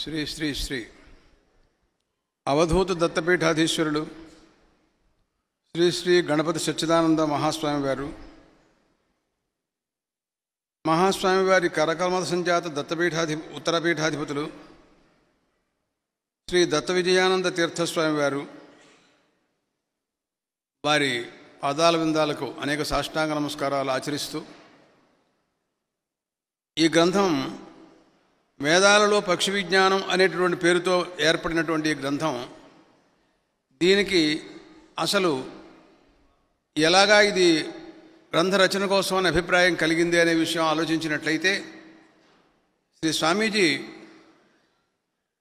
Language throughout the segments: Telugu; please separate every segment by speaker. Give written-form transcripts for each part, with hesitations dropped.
Speaker 1: శ్రీ శ్రీ శ్రీ అవధూత దత్తపీఠాధీశ్వరులు శ్రీ శ్రీ గణపతి సచ్చిదానంద మహాస్వామి వారి కరకర్మద సంజాత ఉత్తరపీఠాధిపతులు శ్రీ దత్త విజయానంద తీర్థస్వామి వారు వారి పాదాల విందాలకు అనేక సాష్టాంగ నమస్కారాలు ఆచరిస్తూ ఈ గ్రంథం వేదాలలో పక్షి విజ్ఞానం అనేటువంటి పేరుతో ఏర్పడినటువంటి ఈ గ్రంథం, దీనికి అసలు ఎలాగా ఇది గ్రంథ రచన కోసం అనే అభిప్రాయం కలిగింది అనే విషయం ఆలోచించినట్లయితే, శ్రీ స్వామీజీ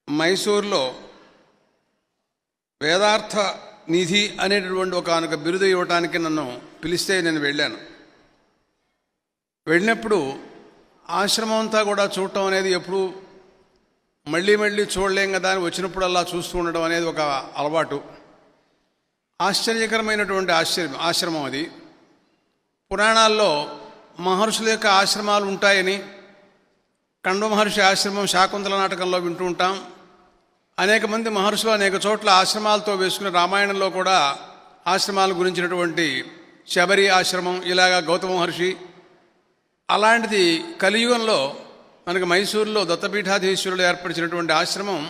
Speaker 1: మైసూర్లో వేదార్థ నిధి అనేటటువంటి ఒక బిరుదు ఇవ్వటానికి నన్ను పిలిస్తే నేను వెళ్ళినప్పుడు ఆశ్రమం అంతా కూడా చూడటం అనేది ఎప్పుడు మళ్ళీ చూడలేం కదా అని వచ్చినప్పుడల్లా చూస్తూ ఉండడం అనేది ఒక అలవాటు. ఆశ్చర్యకరమైనటువంటి ఆశ్రమం అది. పురాణాల్లో మహర్షుల యొక్క ఆశ్రమాలు ఉంటాయని, కండ మహర్షి ఆశ్రమం శాకుంతల నాటకంలో వింటూ ఉంటాం. అనేక మంది మహర్షులు అనేక చోట్ల ఆశ్రమాలతో వేసుకుని రామాయణంలో కూడా ఆశ్రమాల గురించినటువంటి శబరి ఆశ్రమం, ఇలాగా గౌతమ మహర్షి. అలాంటిది కలియుగంలో మనకు మైసూరులో దత్తపీఠాధీశ్వరులు ఏర్పరిచినటువంటి ఆశ్రమం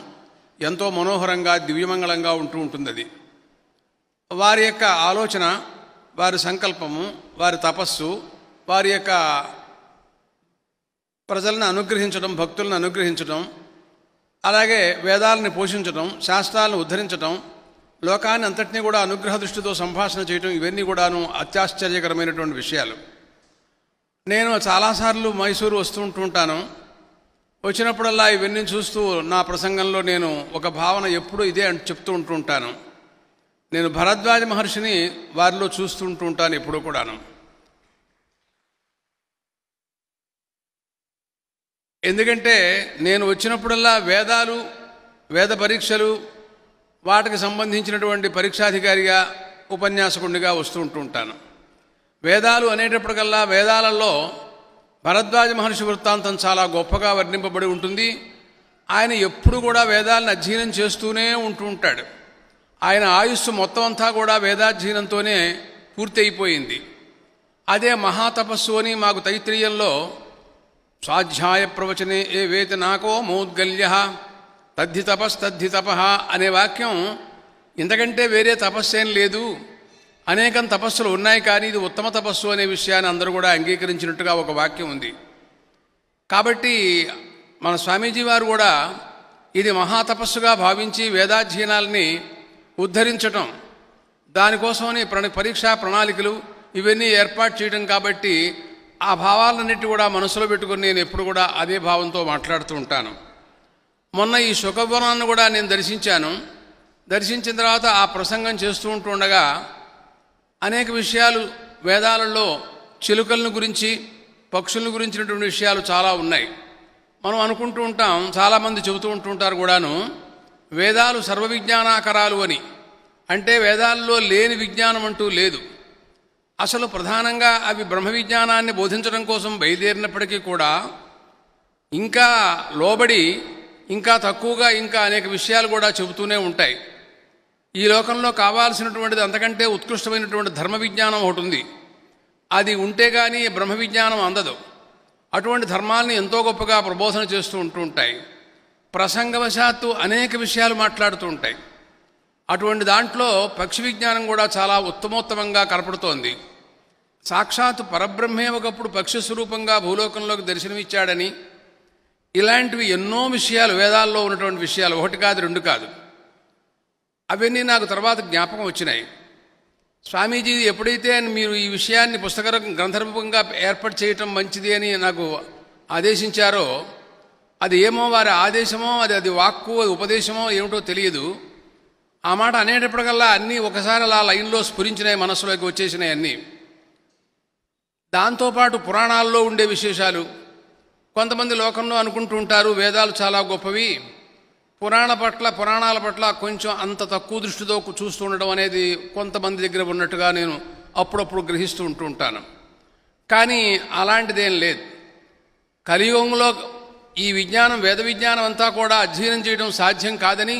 Speaker 1: ఎంతో మనోహరంగా దివ్యమంగళంగా ఉంటుంది. అది వారి యొక్క ఆలోచన, వారి సంకల్పము, వారి తపస్సు, వారి యొక్క ప్రజలను అనుగ్రహించడం, భక్తులను అనుగ్రహించడం, అలాగే వేదాలని పోషించడం, శాస్త్రాలను ఉద్ధరించడం, లోకాన్ని అంతటినీ కూడా అనుగ్రహ దృష్టితో సంభాషణ చేయడం, ఇవన్నీ కూడాను అత్యాశ్చర్యకరమైనటువంటి విషయాలు. నేను చాలాసార్లు మైసూరు వస్తుంటాను. వచ్చినప్పుడల్లా ఇవన్నీ చూస్తూ నా ప్రసంగంలో నేను ఒక భావన ఎప్పుడూ ఇదే చెప్తూ ఉంటుంటాను. నేను భరద్వాజ మహర్షిని వారిలో చూస్తుంటాను ఎప్పుడూ కూడాను. ఎందుకంటే నేను వచ్చినప్పుడల్లా వేదాలు, వేద పరీక్షలు, వాటికి సంబంధించినటువంటి పరీక్షాధికారిగా, ఉపన్యాసకుడిగా వస్తుంటాను. వేదాలు అనేటప్పటికల్లా వేదాలలో భరద్వాజ మహర్షి వృత్తాంతం చాలా గొప్పగా వర్ణింపబడి ఉంటుంది. ఆయన ఎప్పుడు కూడా వేదాలను అధ్యయనం చేస్తూనే ఉంటాడు. ఆయన ఆయుస్సు మొత్తం అంతా కూడా వేదాధ్యయనంతోనే పూర్తి అయిపోయింది. అదే మహాతపస్సు అని మాకు తైత్రీయంలో స్వాధ్యాయ ప్రవచనే ఏ వేత నాకో మౌద్గల్య తద్ధి తప అనే వాక్యం, ఇంతకంటే వేరే తపస్సేం లేదు, అనేకం తపస్సులు ఉన్నాయి, కానీ ఇది ఉత్తమ తపస్సు అనే విషయాన్ని అందరూ కూడా అంగీకరించినట్టుగా ఒక వాక్యం ఉంది. కాబట్టి మన స్వామీజీ వారు కూడా ఇది మహాతపస్సుగా భావించి వేదాధ్యయనాలని ఉద్ధరించటం, దానికోసమని పరీక్షా ప్రణాళికలు ఇవన్నీ ఏర్పాటు చేయడం. కాబట్టి ఆ భావాలన్నిటి కూడా మనసులో పెట్టుకుని నేను ఎప్పుడు కూడా అదే భావంతో మాట్లాడుతూ ఉంటాను. మొన్న ఈ శుకవనాన్ని కూడా నేను దర్శించాను. దర్శించిన తర్వాత ఆ ప్రసంగం చేస్తూ ఉంటుండగా అనేక విషయాలు వేదాలలో చిలుకలను గురించి, పక్షులను గురించినటువంటి విషయాలు చాలా ఉన్నాయి. మనం అనుకుంటూ ఉంటాం, చాలామంది చెబుతూ ఉంటుంటారు కూడాను, వేదాలు సర్వవిజ్ఞానాకరాలు అని. అంటే వేదాల్లో లేని విజ్ఞానం అంటూ లేదు. అసలు ప్రధానంగా అవి బ్రహ్మ విజ్ఞానాన్ని బోధించడం కోసం బయలుదేరినప్పటికీ కూడా ఇంకా లోబడి, ఇంకా తక్కువగా ఇంకా అనేక విషయాలు కూడా చెబుతూనే ఉంటాయి. ఈ లోకంలో కావాల్సినటువంటిది అంతకంటే ఉత్కృష్టమైనటువంటి ధర్మ విజ్ఞానం ఒకటి ఉంది. అది ఉంటే కానీ బ్రహ్మ విజ్ఞానం అందదు. అటువంటి ధర్మాల్ని ఎంతో గొప్పగా ప్రబోధన చేస్తూ ఉంటాయి. ప్రసంగవశాత్తు అనేక విషయాలు మాట్లాడుతూ ఉంటాయి. అటువంటి దాంట్లో పక్షి విజ్ఞానం కూడా చాలా ఉత్తమోత్తమంగా కనపడుతోంది. సాక్షాత్తు పరబ్రహ్మే ఒకప్పుడు పక్షి స్వరూపంగా భూలోకంలోకి దర్శనమిచ్చాడని, ఇలాంటివి ఎన్నో విషయాలు వేదాల్లో ఉన్నటువంటి విషయాలు, ఒకటి కాదు రెండు కాదు, అవన్నీ నాకు తర్వాత జ్ఞాపకం వచ్చినాయి. స్వామీజీ ఎప్పుడైతే మీరు ఈ విషయాన్ని గ్రంథరూపంగా ఏర్పాటు చేయటం మంచిది అని నాకు ఆదేశించారో, అది ఏమో వారి ఆదేశమో, అది వాక్కు, అది ఉపదేశమో ఏమిటో తెలియదు. ఆ మాట అనేటప్పటికల్లా అన్నీ ఒకసారి అలా లైన్లో స్ఫురించినాయి, మనసులోకి వచ్చేసినాయి అన్నీ. దాంతోపాటు పురాణాల్లో ఉండే విశేషాలు, కొంతమంది లోకంలో అనుకుంటూ ఉంటారు వేదాలు చాలా గొప్పవి, పురాణాల పట్ల కొంచెం అంత తక్కువ దృష్టితో చూస్తూ ఉండడం అనేది కొంతమంది దగ్గర ఉన్నట్టుగా నేను అప్పుడప్పుడు గ్రహిస్తూ ఉంటాను. కానీ అలాంటిదేం లేదు. కలియుగంలో ఈ విజ్ఞానం వేద విజ్ఞానం అంతా కూడా అధ్యయనం చేయడం సాధ్యం కాదని,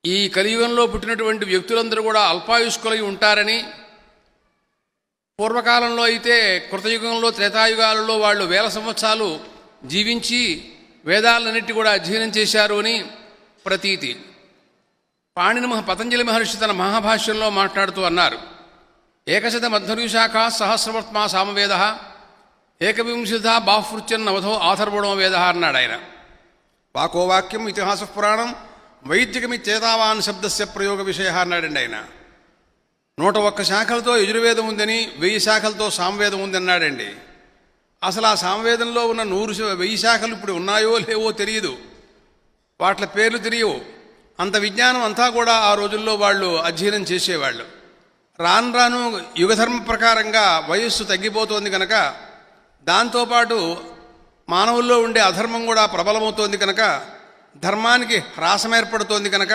Speaker 1: ఈ కలియుగంలో పుట్టినటువంటి వ్యక్తులందరూ కూడా అల్పాయుష్కులై ఉంటారని, పూర్వకాలంలో అయితే కృతయుగంలో త్రేతాయుగాలలో వాళ్ళు వేల సంవత్సరాలు జీవించి వేదాలన్నిటి కూడా అధ్యయనం చేశారు అని ప్రతీతి. పతంజలి మహర్షి తన మహాభాష్యంలో మాట్లాడుతూ అన్నారు, ఏకశత మధ్వరీశాఖ సహస్రవర్త్మా సామవేద ఏకవింశిత బాహృత్యన్నవధో ఆథర్వణో వేద అన్నాడు ఆయన. వాకో వాక్యం ఇతిహాస పురాణం వైదికమిత్యేతావాన్ శబ్దస్య ప్రయోగ విషయ అన్నాడండి ఆయన. 101 శాఖలతో యజుర్వేదం ఉందని 1000 శాఖలతో సామవేదం ఉంది అన్నాడండి. అసలు ఆ సామవేదంలో ఉన్న 1000 శాఖలు ఇప్పుడు ఉన్నాయో లేవో తెలియదు, వాటి పేర్లు తెలియవు. అంత విజ్ఞానం అంతా కూడా ఆ రోజుల్లో వాళ్ళు అధ్యయనం చేసేవాళ్ళు. రాను రాను యుగధర్మ ప్రకారంగా వయస్సు తగ్గిపోతోంది కనుక, దాంతోపాటు మానవుల్లో ఉండే అధర్మం కూడా ప్రబలమవుతోంది కనుక, ధర్మానికి హ్రాసం ఏర్పడుతోంది కనుక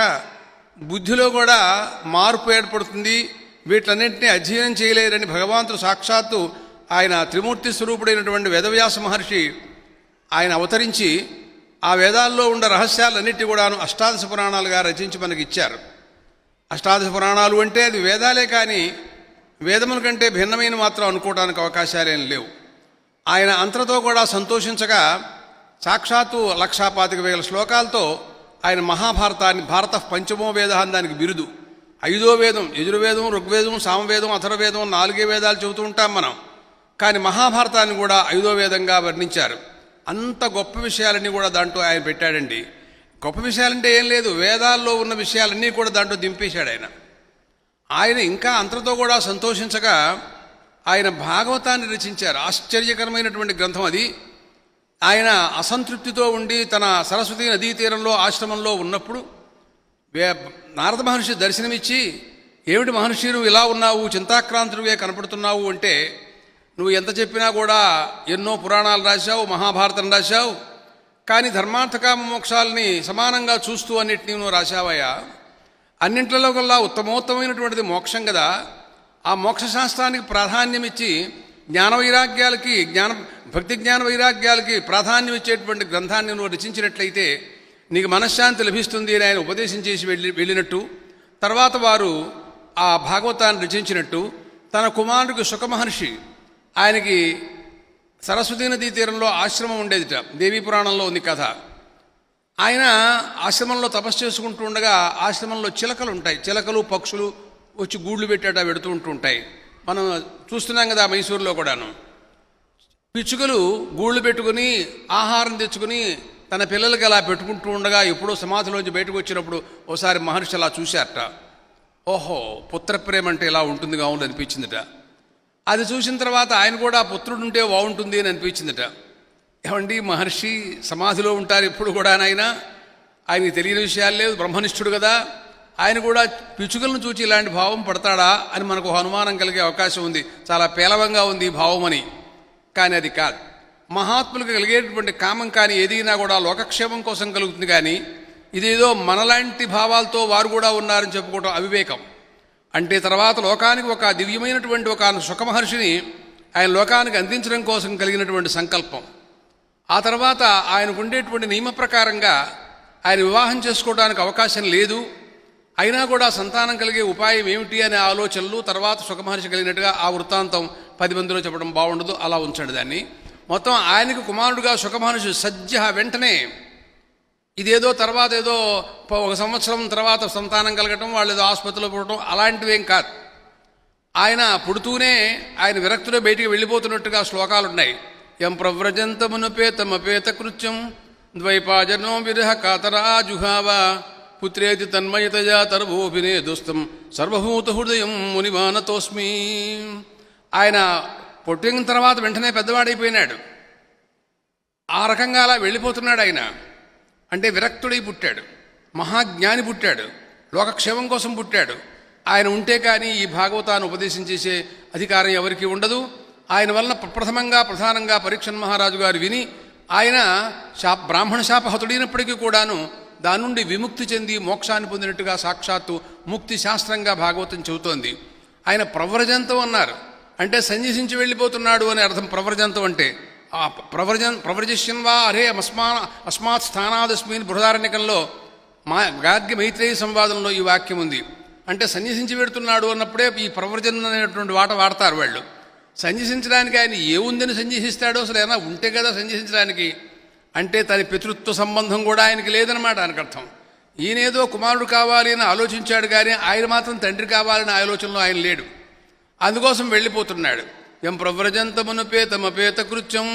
Speaker 1: బుద్ధిలో కూడా మార్పు ఏర్పడుతుంది. వీటన్నింటినీ అధ్యయనం చేయలేరని భగవంతుడు సాక్షాత్తు ఆయన త్రిమూర్తి స్వరూపుడైనటువంటి వేదవ్యాస మహర్షి ఆయన అవతరించి ఆ వేదాల్లో ఉన్న రహస్యాలన్నిటి కూడాను అష్టాదశ పురాణాలుగా రచించి మనకి ఇచ్చారు. అష్టాదశ పురాణాలు అంటే అది వేదాలే, కానీ వేదముల కంటే భిన్నమైన మాత్రం అనుకోవడానికి అవకాశాలేం లేవు. ఆయన అంతటితో కూడా సంతోషించగా సాక్షాత్తు 1,25,000 శ్లోకాలతో ఆయన మహాభారతాన్ని, భారత పంచమో వేద అని దానికి బిరుదు. 5వ వేదం యజుర్వేదం, ఋగ్వేదం, సామవేదం, అథర్వవేదం 4 వేదాలు చెబుతూ ఉంటాం మనం. కానీ మహాభారతాన్ని కూడా 5వ వేదంగా వర్ణించారు. అంత గొప్ప విషయాలన్నీ కూడా దాంట్లో ఆయన పెట్టాడండి. గొప్ప విషయాలంటే ఏం లేదు, వేదాల్లో ఉన్న విషయాలన్నీ కూడా దాంట్లో దింపేశాడు ఆయన. ఆయన ఇంకా అంతటితో కూడా సంతోషించగా ఆయన భాగవతాన్ని రచించారు. ఆశ్చర్యకరమైనటువంటి గ్రంథం అది. ఆయన అసంతృప్తితో ఉండి తన సరస్వతీ నదీ తీరంలో ఆశ్రమంలో ఉన్నప్పుడు నారద మహర్షి దర్శనమిచ్చి, ఏమిటి మహర్షి నువ్వు ఇలా ఉన్నావు, చింతాక్రాంతుడివే కనపడుతున్నావు అంటే, నువ్వు ఎంత చెప్పినా కూడా ఎన్నో పురాణాలు రాశావు, మహాభారతం రాశావు, కానీ ధర్మార్థకామ మోక్షాలని సమానంగా చూస్తూ అన్నిటినీ నువ్వు రాశావయ్యా. అన్నింటిలో కల్లా ఉత్తమోత్తమైనటువంటిది మోక్షం కదా. ఆ మోక్షశాస్త్రానికి ప్రాధాన్యం ఇచ్చి జ్ఞాన వైరాగ్యాలకి, భక్తి జ్ఞాన వైరాగ్యాలకి ప్రాధాన్యం ఇచ్చేటువంటి గ్రంథాన్ని నువ్వు రచించినట్లయితే నీకు మనశ్శాంతి లభిస్తుంది అని ఆయన ఉపదేశం చేసి వెళ్ళినట్టు, తర్వాత వారు ఆ భాగవతాన్ని రచించినట్టు, తన కుమారుడికి సుఖమహర్షి, ఆయనకి సరస్వతీ నదీ తీరంలో ఆశ్రమం ఉండేదిట. దేవీ పురాణంలో ఉంది కథ. ఆయన ఆశ్రమంలో తపస్సు చేసుకుంటూ ఉండగా ఆశ్రమంలో చిలకలు ఉంటాయి. చిలకలు పక్షులు వచ్చి గూళ్ళు పెట్టేట పెడుతూ ఉంటాయి. మనం చూస్తున్నాం కదా మైసూరులో కూడాను. పిచ్చుకలు గూళ్ళు పెట్టుకుని ఆహారం తెచ్చుకుని తన పిల్లలకి అలా పెట్టుకుంటూ ఉండగా ఎప్పుడో సమాధిలోంచి బయటకు వచ్చినప్పుడు ఓసారి మహర్షి అలా చూశారట. ఓహో, పుత్రప్రేమ అంటే ఇలా ఉంటుంది కావును అనిపించిందిట. అది చూసిన తర్వాత ఆయన కూడా పుత్రుడు ఉంటే బాగుంటుంది అని అనిపించిందిట. ఏమండి, మహర్షి సమాధిలో ఉంటారు ఎప్పుడు కూడా, ఆయనకి తెలియని విషయాలు లేదు, బ్రహ్మనిష్ఠుడు కదా, ఆయన కూడా పిచ్చుకలను చూచి ఇలాంటి భావం పడతాడా అని మనకు అనుమానం కలిగే అవకాశం ఉంది. చాలా పేలవంగా ఉంది ఈ భావం అని. కానీ అది కాదు. మహాత్ములకు కలిగేటువంటి కామం కానీ ఏదైనా కూడా లోకక్షేమం కోసం కలుగుతుంది. కానీ ఇదేదో మనలాంటి భావాలతో వారు కూడా ఉన్నారని చెప్పుకోవడం అవివేకం. అంటే తర్వాత లోకానికి ఒక దివ్యమైనటువంటి ఒక సుఖమహర్షిని ఆయన లోకానికి అందించడం కోసం కలిగినటువంటి సంకల్పం. ఆ తర్వాత ఆయనకు ఉండేటువంటి నియమ ప్రకారంగా ఆయన వివాహం చేసుకోవడానికి అవకాశం లేదు. అయినా కూడా సంతానం కలిగే ఉపాయం ఏమిటి అనే ఆలోచనలు తర్వాత సుఖమహర్షి కలిగినట్టుగా ఆ వృత్తాంతం 10 మందిలో చెప్పడం బాగుండదు, అలా ఉంచండి దాన్ని. మొత్తం ఆయనకు కుమారుడుగా సుఖమహర్షి సద్య వెంటనే, ఇదేదో తర్వాత ఏదో 1 సంవత్సరం తర్వాత సంతానం కలగటం, వాళ్ళు ఏదో ఆసుపత్రిలో పుట్టడం అలాంటివేం కాదు. ఆయన పుడుతూనే ఆయన విరక్తిలో బయటికి వెళ్ళిపోతున్నట్టుగా శ్లోకాలున్నాయి. యం ప్రవ్రజంతమునపేతమపేత కృత్యం ద్వైపాజనో విరహ కాతరా జుహావ పుత్రేతి తన్మయతయా తర్వోభినేదుస్తం సర్వభూత హృదయం మునిమానతోస్మి. ఆయన పుట్టిన తర్వాత వెంటనే పెద్దవాడైపోయినాడు. ఆ రకంగా అలా వెళ్ళిపోతున్నాడు ఆయన. అంటే విరక్తుడై పుట్టాడు, మహాజ్ఞాని పుట్టాడు, లోకక్షేమం కోసం పుట్టాడు. ఆయన ఉంటే కానీ ఈ భాగవతాన్ని ఉపదేశం చేసే అధికారం ఎవరికీ ఉండదు. ఆయన వలన ప్రధానంగా పరీక్షణ్ మహారాజు గారు విని ఆయన బ్రాహ్మణ శాపహతుడైనప్పటికీ కూడాను దాని నుండి విముక్తి చెంది మోక్షాన్ని పొందినట్టుగా సాక్షాత్తు ముక్తి శాస్త్రంగా భాగవతం చెబుతోంది. ఆయన ప్రవ్రజంతం అన్నారు. అంటే సన్యసించి వెళ్ళిపోతున్నాడు అని అర్థం ప్రవ్రజంతం అంటే. ప్రవ్రజిష్యన్ వా అరే అస్మాత్ స్థానాదస్మిన్ బృహదారణ్యకంలో గార్గ్య మైత్రేయ సంవాదంలో ఈ వాక్యం ఉంది. అంటే సన్యసించి పెడుతున్నాడు అన్నప్పుడే ఈ ప్రవ్రజన్ అనేటువంటి వాడతారు వాళ్ళు. సన్యసించడానికి ఆయన ఏముందని సన్యసిస్తాడో, అసలు ఏమైనా ఉంటే కదా సన్యసించడానికి. అంటే తన పితృత్వ సంబంధం కూడా ఆయనకి లేదనమాట ఆయనకు అర్థం. ఈయనేదో కుమారుడు కావాలి అని ఆలోచించాడు, కానీ ఆయన మాత్రం తండ్రి కావాలని ఆలోచనలో ఆయన లేడు. అందుకోసం వెళ్ళిపోతున్నాడు. ఎం ప్రవ్రజంతమునుపేతమపేత కృత్యం,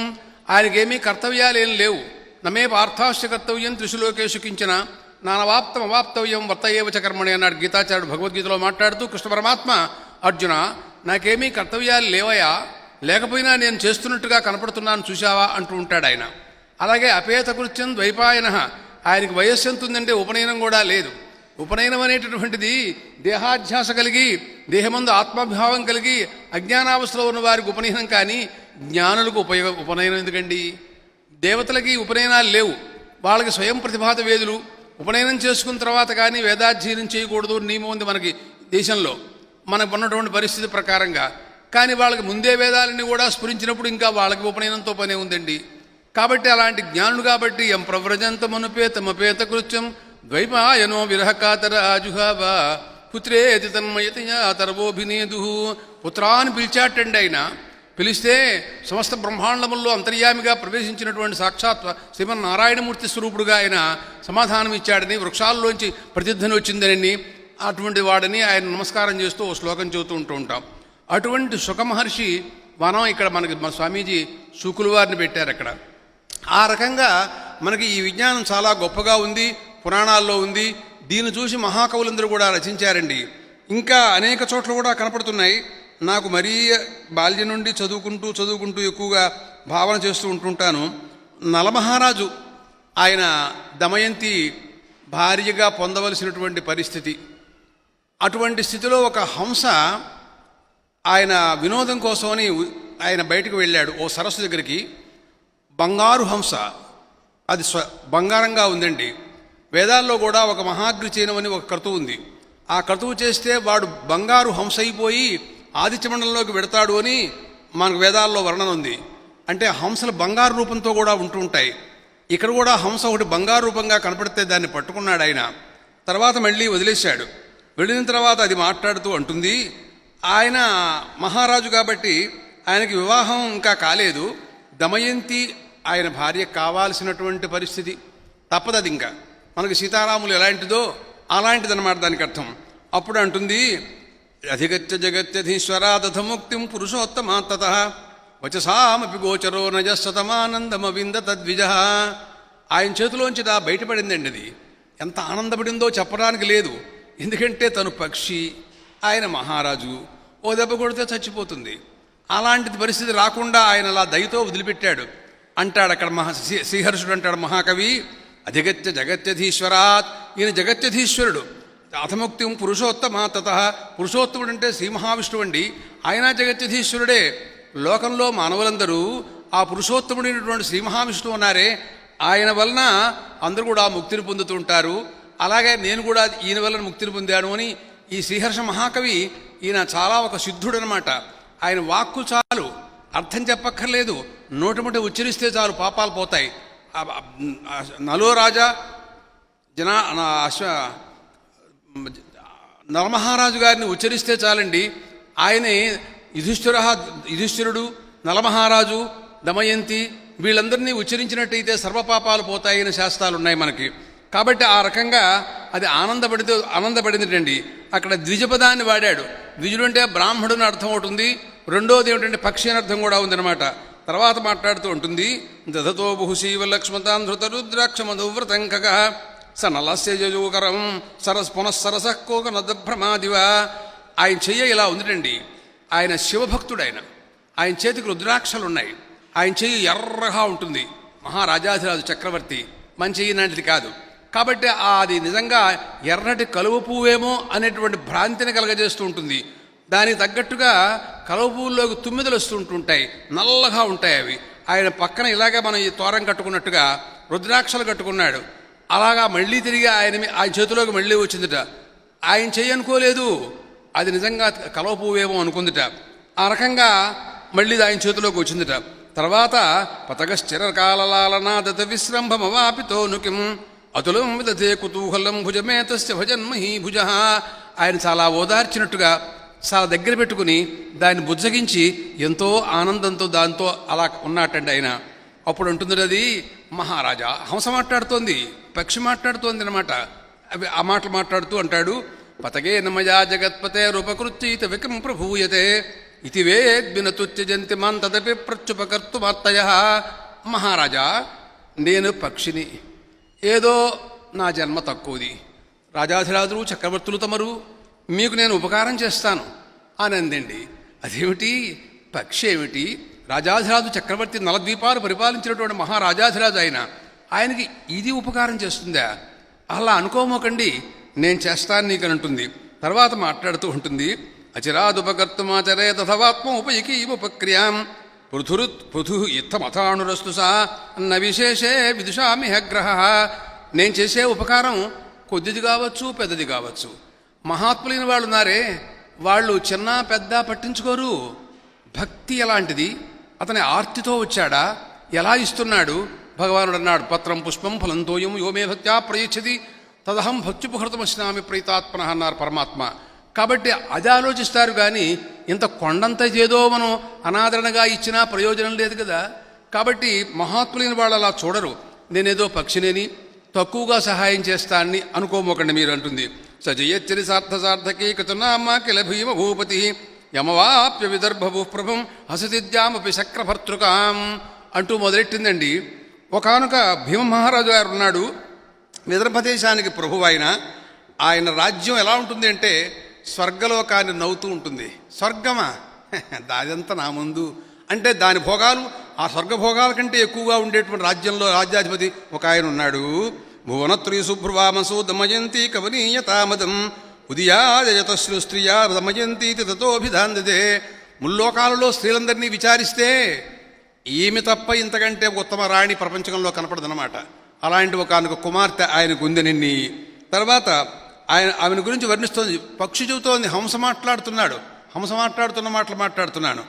Speaker 1: ఆయనకేమీ కర్తవ్యాలు ఏం లేవు. నమే పార్థాశ్చ కర్తవ్యం త్రిశులోకేషు కించన నానవాప్తం అవాప్తవ్యం వర్తయేవచ కర్మణి అన్నాడు గీతాచార్యుడు భగవద్గీతలో మాట్లాడుతూ. కృష్ణ పరమాత్మ, అర్జున నాకేమీ కర్తవ్యాలు లేవయా, లేకపోయినా నేను చేస్తున్నట్టుగా కనపడుతున్నాను చూశావా అంటూ ఉంటాడు ఆయన. అలాగే అపేత కృత్యం ద్వైపాయన, ఆయనకి వయస్సు ఎంత ఉందంటే ఉపనయనం కూడా లేదు. ఉపనయనం అనేటటువంటిది దేహాధ్యాస కలిగి దేహమందు ఆత్మాభావం కలిగి అజ్ఞానావస్థలో ఉన్న వారికి ఉపనయనం, కానీ జ్ఞానులకు ఉపనయనం ఎందుకండి? దేవతలకి ఉపనయనాలు లేవు, వాళ్ళకి స్వయం ప్రతిభాత వేదులు. ఉపనయనం చేసుకున్న తర్వాత కానీ వేదాధ్యయనం చేయకూడదు నియమం ఉంది మనకి దేశంలో, మనకు ఉన్నటువంటి పరిస్థితి ప్రకారంగా. కానీ వాళ్ళకి ముందే వేదాలని కూడా స్ఫురించినప్పుడు ఇంకా వాళ్ళకి ఉపనయనంతో పనే ఉందండి. కాబట్టి అలాంటి జ్ఞానుడు కాబట్టి ఎం ప్రవ్రజంతమనుపేతమపేత కృత్యం ద్వైపాయనో విరహకాతర ఆజుహావ పుత్రేతి తన్మయతయా తరవోభినేదు. పుత్రాన్ని పిలిచాటండి ఆయన. పిలిస్తే సమస్త బ్రహ్మాండముల్లో అంతర్యామిగా ప్రవేశించినటువంటి సాక్షాత్ శ్రీమన్నారాయణమూర్తి స్వరూపుడుగా ఆయన సమాధానం ఇచ్చాడని, వృక్షాల్లోంచి ప్రతిధ్వని వచ్చిందని, అటువంటి వాడని ఆయన నమస్కారం చేస్తూ ఓ శ్లోకం చెబుతూ ఉంటాం. అటువంటి సుఖ మహర్షి వనం ఇక్కడ మనకి మన స్వామీజీ శుకుల వారిని పెట్టారు అక్కడ. ఆ రకంగా మనకి ఈ విజ్ఞానం చాలా గొప్పగా ఉంది, పురాణాల్లో ఉంది. దీన్ని చూసి మహాకవులందరూ కూడా రచించారండి. ఇంకా అనేక చోట్ల కూడా కనపడుతున్నాయి. నాకు మరీ బాల్యం నుండి చదువుకుంటూ ఎక్కువగా భావన చేస్తూ ఉంటుంటాను. నలమహారాజు ఆయన దమయంతి భార్యగా పొందవలసినటువంటి పరిస్థితి. అటువంటి స్థితిలో ఒక హంస ఆయన వినోదం కోసమని ఆయన బయటకు వెళ్ళాడు ఓ సరస్సు దగ్గరికి. బంగారు హంస, అది బంగారంగా ఉందండి. వేదాల్లో కూడా ఒక మహాగ్రిచీనం అని ఒక క్రతువు ఉంది. ఆ క్రతువు చేస్తే వాడు బంగారు హంస అయిపోయి ఆదిత్యమండలంలోకి వెడతాడు అని మనకు వేదాల్లో వర్ణన ఉంది. అంటే హంసలు బంగారు రూపంతో కూడా ఉంటూ ఉంటాయి. ఇక్కడ కూడా హంస ఒకటి బంగారు రూపంగా కనపడితే దాన్ని పట్టుకున్నాడు ఆయన. తర్వాత మళ్ళీ వదిలేశాడు. వెళ్ళిన తర్వాత అది మాట్లాడుతూ అంటుంది, ఆయన మహారాజు కాబట్టి ఆయనకి వివాహం ఇంకా కాలేదు. దమయంతి ఆయన భార్య కావాల్సినటువంటి పరిస్థితి, తప్పదది. ఇంకా మనకి సీతారాములు ఎలాంటిదో అలాంటిదన్నమాట దానికి అర్థం. అప్పుడు అంటుంది, అధిగత్య జగత్యధీశ్వరాదథముక్తిం పురుషోత్తమా తతః వచసామపి గోచరో నజస్తమానందమవింద తద్విజ. ఆయన చేతిలోంచి దా బయటపడిందండి. అది ఎంత ఆనందపడిందో చెప్పడానికి లేదు. ఎందుకంటే తను పక్షి, ఆయన మహారాజు, ఓ దెబ్బ కొడితే చచ్చిపోతుంది. అలాంటి పరిస్థితి రాకుండా ఆయన అలా దయతో వదిలిపెట్టాడు అంటాడు అక్కడ శ్రీహర్షుడు అంటాడు మహాకవి. అధిగత్య జగత్యధీశ్వరాత్, ఈయన జగత్యధీశ్వరుడు. అథముక్తి పురుషోత్తమ తతః, పురుషోత్తముడు అంటే శ్రీ మహావిష్ణువు అండి. ఆయన జగత్యధీశ్వరుడే. లోకంలో మానవులందరూ ఆ పురుషోత్తముడైనటువంటి శ్రీ మహావిష్ణువు ఉన్నారే, ఆయన వలన అందరూ కూడా ముక్తిని పొందుతూ ఉంటారు. అలాగే నేను కూడా ఈయన వలన ముక్తిని పొందాను అని ఈ శ్రీహర్ష మహాకవి, ఈయన చాలా ఒక సిద్ధుడు అనమాట. ఆయన వాక్కు చాలు, అర్థం చెప్పక్కర్లేదు, నోటముట ఉచ్చరిస్తే చాలు పాపాలు పోతాయి. నలో రాజా నలమహారాజు గారిని ఉచ్చరిస్తే చాలండి, ఆయనే యుధిష్ఠిరుడు, నలమహారాజు, దమయంతి వీళ్ళందరినీ ఉచ్చరించినట్టయితే సర్వపాపాలు పోతాయని శాస్త్రాలు ఉన్నాయి మనకి. కాబట్టి ఆ రకంగా అది ఆనందపడిందిటండి. అక్కడ ద్విజపదాన్ని వాడాడు. ద్విజుడు అంటే బ్రాహ్మణుని అర్థం అవుతుంది, రెండోది ఏమిటంటే పక్షి అని అర్థం కూడా ఉందన్నమాట. తర్వాత మాట్లాడుతూ ఉంటుంది, దధతో బహుశీవ లక్ష్మతాం ధృతరుద్రాక్షమధువ్రతంకక స నలస్య జజూకరం పునఃసరసః కోకనదభ్రమాదివ. ఆయన చెయ్య ఇలా ఉందిటండి. ఆయన శివభక్తుడు. ఆయన చేతికి రుద్రాక్షలు ఉన్నాయి. ఆయన చెయ్యి ఎర్రగా ఉంటుంది. మహారాజాధిరాజు చక్రవర్తి, మన చెయ్యి లాంటిది కాదు. కాబట్టి అది నిజంగా ఎర్రటి కలువ పువ్వేమో అనేటువంటి భ్రాంతిని కలగజేస్తూ ఉంటుంది. దానికి తగ్గట్టుగా కలువ పువ్వుల్లోకి తుమ్మిదలు వస్తుంటుంటాయి, నల్లగా ఉంటాయి అవి. ఆయన పక్కన ఇలాగే మనం ఈ తోరం కట్టుకున్నట్టుగా రుద్రాక్షలు కట్టుకున్నాడు. అలాగా మళ్ళీ తిరిగి ఆయన చేతిలోకి మళ్ళీ వచ్చిందిట. ఆయన చెయ్యి అనుకోలేదు, అది నిజంగా కలువ పువ్వేమో అనుకుందిట. ఆ రకంగా మళ్ళీ ఆయన చేతిలోకి వచ్చిందిట. తర్వాత పతగశ్చిరకాలలాలనాదత విశ్రంభమవాపితోనుకిం అతులం విదతే కుతూహలం భుజమేతస్య భజన్మహీ భుజ. ఆయన చాలా ఓదార్చినట్టుగా చాలా దగ్గర పెట్టుకుని దాన్ని బుజ్జగించి ఎంతో ఆనందంతో దాంతో అలా ఉన్నట్టండి ఆయన. అప్పుడు అంటుంది అది, మహారాజా, హంస మాట్లాడుతోంది, పక్షి మాట్లాడుతోంది అనమాట. అవి ఆ మాటలు మాట్లాడుతూ అంటాడు, పతగే నమయా జగత్పతే రూపకృత్యైత వికం ప్రభూయతే ఇది వేద్వినతుత్యజంతి మాం తదపి ప్రత్యుపకర్తుమాత్తయ. మహారాజా, నేను పక్షిని, ఏదో నా జన్మ తక్కువది, రాజాధిరాజులు చక్రవర్తులు తమరు, మీకు నేను ఉపకారం చేస్తాను అని అందండి. అదేమిటి, పక్షి ఏమిటి, రాజాధిరాజు చక్రవర్తి నలద్వీపాలు పరిపాలించినటువంటి మహారాజాధిరాజు ఆయనకి ఇది ఉపకారం చేస్తుందా? అలా అనుకోమోకండి, నేను చేస్తాను నీకు అని అంటుంది. తర్వాత మాట్లాడుతూ ఉంటుంది, అచిరాదుపకర్తుమాచరే తథవాత్మ ఉపయకీముపక్రియాం పృథు ఇత్తమథాణురస్తు సా అన్న విశేషే విదుషామి హగ్రహ. నేను చేసే ఉపకారం కొద్దిది కావచ్చు, పెద్దది కావచ్చు. మహాత్ములైన వాళ్ళు ఉన్నారే, వాళ్ళు చిన్న పెద్ద పట్టించుకోరు. భక్తి ఎలాంటిది, అతని ఆర్తితో వచ్చాడా, ఎలా ఇస్తున్నాడు. భగవానుడు అన్నాడు, పత్రం పుష్పం ఫలంతోయం యోమే భక్త్యా ప్రయచ్చది తదహం భక్త్యుపహృతమశ్నామి ప్రీతాత్మన అన్నారు పరమాత్మ. కాబట్టి అది ఆలోచిస్తారు కానీ ఇంత కొండంత ఏదో మనం అనాదరణగా ఇచ్చినా ప్రయోజనం లేదు కదా. కాబట్టి మహాత్ములైన వాళ్ళు అలా చూడరు. నేనేదో పక్షినేని తక్కువగా సహాయం చేస్తానని అనుకోమోకండి మీరు అంటుంది. సజయచ్చరి సార్థసార్థకీ కృతనామ కిల భీమ భూపతి యమవాప్య విదర్భభూ ప్రభం హసతిద్యామపి శక్రభర్తృకాం అంటూ మొదలెట్టిందండి. ఒకనొక భీమ మహారాజు గారు ఉన్నాడు, విదర్భదేశానికి ప్రభు. ఆయన రాజ్యం ఎలా ఉంటుంది అంటే స్వర్గలోకాన్ని నవ్వుతూ ఉంటుంది. స్వర్గమా, దాదంతా నా ముందు అంటే దాని భోగాలు ఆ స్వర్గభోగాల కంటే ఎక్కువగా ఉండేటువంటి రాజ్యంలో రాజ్యాధిపతి ఒక ఆయన ఉన్నాడు. భువనత్రీ శుభ్రువామసో దమయంతి కవనీయతామదం ఉదయాజయతశ్రు స్త్రియా దమయంతి తతోభిధాందదే. ముల్లోకాలలో స్త్రీలందరినీ విచారిస్తే ఈమె తప్ప ఇంతకంటే ఉత్తమ రాణి ప్రపంచంలో కనపడదన్నమాట. అలాంటి ఒకనొక కుమార్తె ఆయనకు ఉందనిన్ని. తర్వాత ఆమెను గురించి వర్ణిస్తోంది. పక్షి చెబుతోంది, హంస మాట్లాడుతున్నాడు, హంస మాట్లాడుతున్న మాటలు మాట్లాడుతున్నాను.